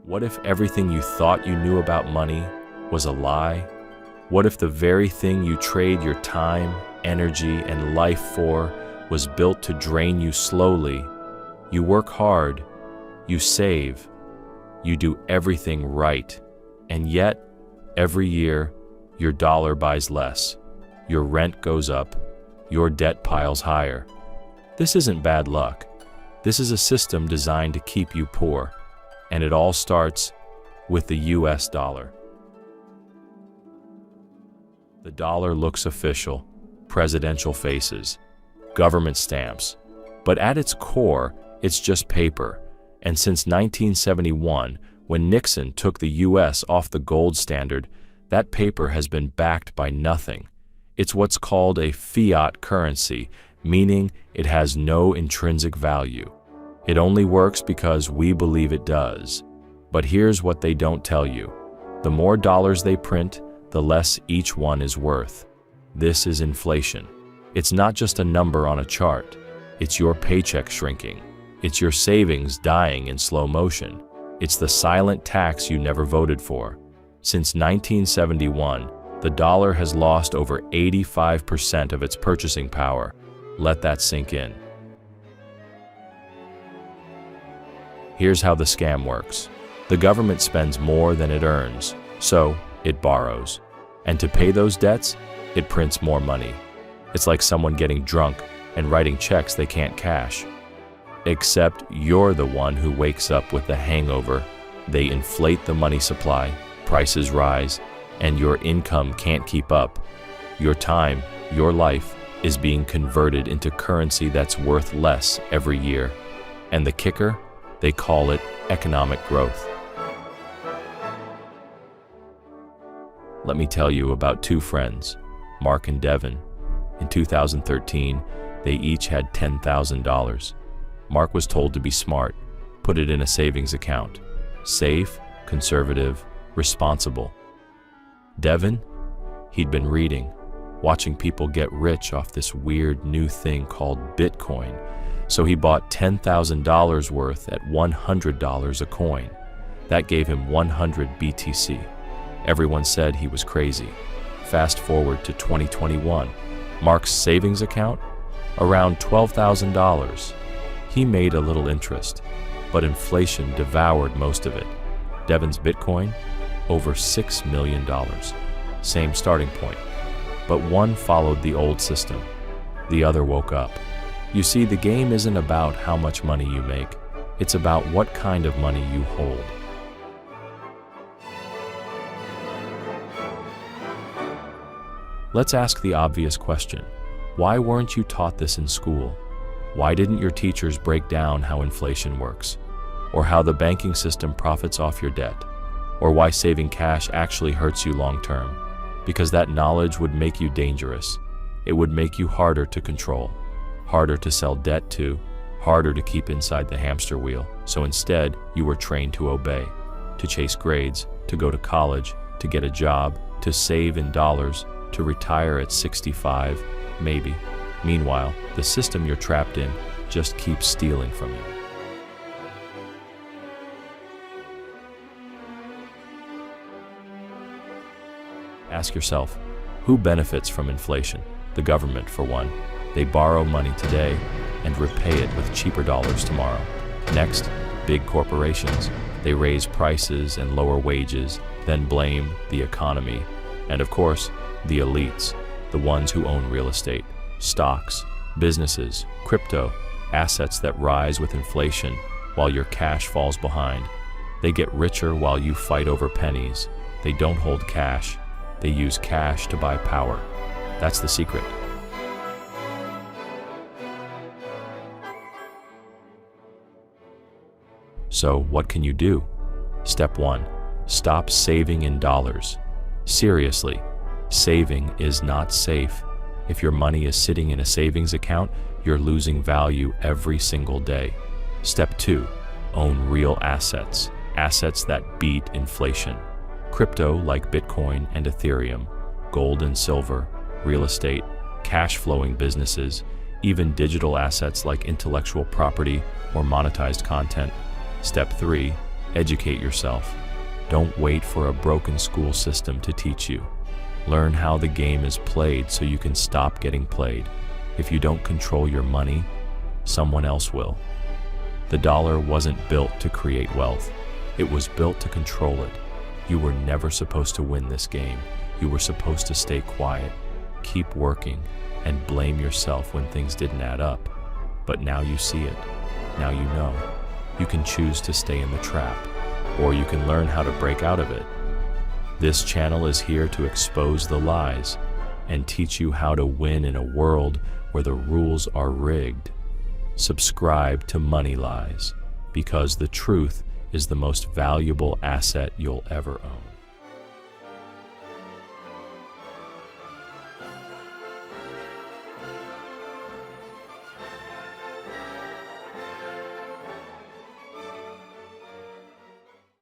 What if everything you thought you knew about money was a lie? What if the very thing you trade your time, energy, and life for was built to drain you slowly? You work hard, you save, you do everything right, and yet, every year, your dollar buys less, your rent goes up, your debt piles higher. This isn't bad luck. This is a system designed to keep you poor, and it all starts with the US dollar. The dollar looks official, presidential faces, government stamps, but at its core, it's just paper. And since 1971, when Nixon took the US off the gold standard, that paper has been backed by nothing. It's what's called a fiat currency, meaning it has no intrinsic value. It only works because we believe it does. But here's what they don't tell you. The more dollars they print, the less each one is worth. This is inflation. It's not just a number on a chart. It's your paycheck shrinking. It's your savings dying in slow motion. It's the silent tax you never voted for. Since 1971, the dollar has lost over 85% of its purchasing power. Let that sink in. Here's how the scam works. The government spends more than it earns, so it borrows. And to pay those debts, it prints more money. It's like someone getting drunk and writing checks they can't cash. Except you're the one who wakes up with the hangover. They inflate the money supply, prices rise, and your income can't keep up. Your time, your life, is being converted into currency that's worth less every year. And the kicker? They call it economic growth. Let me tell you about two friends, Mark and Devin. In 2013, they each had $10,000. Mark was told to be smart, put it in a savings account. Safe, conservative, responsible. Devin? He'd been reading, watching people get rich off this weird new thing called Bitcoin. So he bought $10,000 worth at $100 a coin. That gave him 100 BTC. Everyone said he was crazy. Fast forward to 2021. Mark's savings account? Around $12,000. He made a little interest, but inflation devoured most of it. Devin's Bitcoin? Over $6 million. Same starting point. But one followed the old system. The other woke up. You see, the game isn't about how much money you make. It's about what kind of money you hold. Let's ask the obvious question. Why weren't you taught this in school? Why didn't your teachers break down how inflation works? Or how the banking system profits off your debt? Or why saving cash actually hurts you long term? Because that knowledge would make you dangerous. It would make you harder to control, harder to sell debt to, harder to keep inside the hamster wheel. So instead, you were trained to obey, to chase grades, to go to college, to get a job, to save in dollars, to retire at 65, maybe. Meanwhile, the system you're trapped in just keeps stealing from you. Ask yourself, who benefits from inflation? The government, for one. They borrow money today and repay it with cheaper dollars tomorrow. Next, big corporations. They raise prices and lower wages, then blame the economy. And of course, the elites, the ones who own real estate, stocks, businesses, crypto, assets that rise with inflation while your cash falls behind. They get richer while you fight over pennies. They don't hold cash. They use cash to buy power. That's the secret. So what can you do? Step 1. Stop saving in dollars. Seriously, saving is not safe. If your money is sitting in a savings account, you're losing value every single day. Step 2. Own real assets. Assets that beat inflation. Crypto like Bitcoin and Ethereum, gold and silver, real estate, cash-flowing businesses, even digital assets like intellectual property or monetized content. Step 3. Educate yourself. Don't wait for a broken school system to teach you. Learn how the game is played so you can stop getting played. If you don't control your money, someone else will. The dollar wasn't built to create wealth. It was built to control it. You were never supposed to win this game. You were supposed to stay quiet, keep working, and blame yourself when things didn't add up. But now you see it. Now you know. You can choose to stay in the trap, or you can learn how to break out of it. This channel is here to expose the lies and teach you how to win in a world where the rules are rigged. Subscribe to Money Lies, because the truth is the most valuable asset you'll ever own.